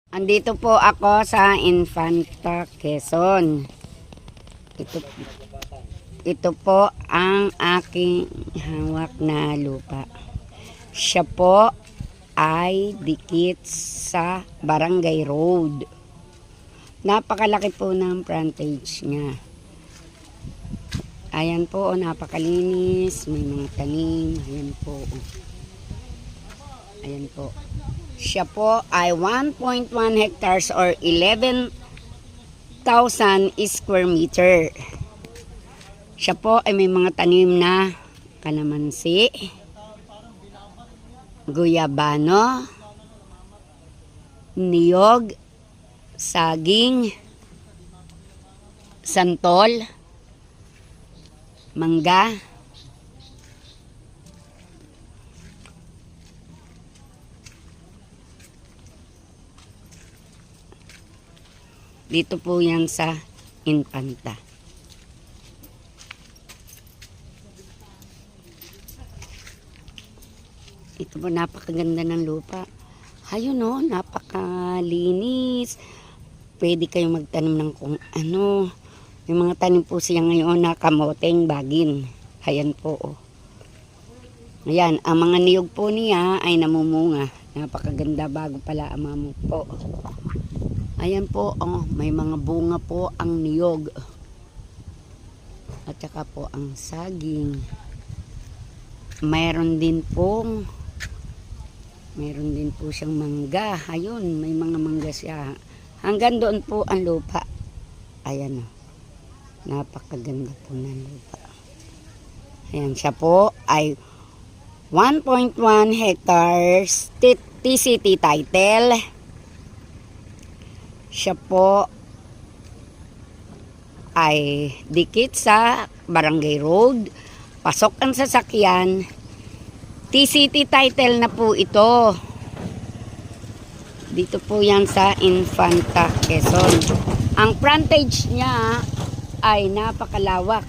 Andito po ako sa Infanta, Quezon. Ito po ang aking hawak na lupa. Siya po ay dikit sa Barangay Road. Napakalaki po ng frontage niya. Ayan po, napakalinis. May mga tanim. Ayan po. Ayan po. Siya po ay 1.1 hectares or 11,000 square meter. Siya po ay may mga tanim na kalamansi, guyabano, niyog, saging, santol, mangga, dito po yan sa Infanta. Ito po, napakaganda ng lupa. Ayun o, napakalinis. Pwede kayong magtanim ng kung ano. May mga tanim po siya ngayon na kamoteng bagin. Ayan po o. Ayan, ang mga niyog po niya ay namumunga. Napakaganda bago pala ang mamut po. Ayan po, oh, may mga bunga po ang niyog. At saka po ang saging. Mayroon din po siyang mangga. Ayun, may mga mangga siya. Hanggang doon po ang lupa. Ayan, oh. Napakaganda po ng lupa. Ayan, siya po ay 1.1 hectares TCT title. Siya po ay dikit sa Barangay Road. Pasok ang sasakyan. TCT title na po ito. Dito po yan sa Infanta, Quezon. Ang frontage niya ay napakalawak.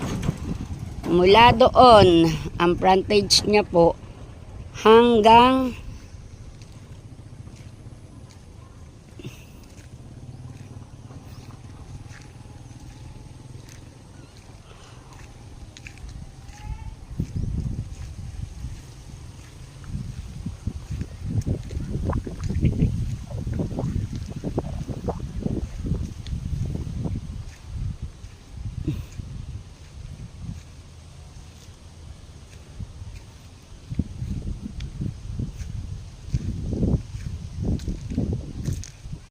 Mula doon, ang frontage niya po hanggang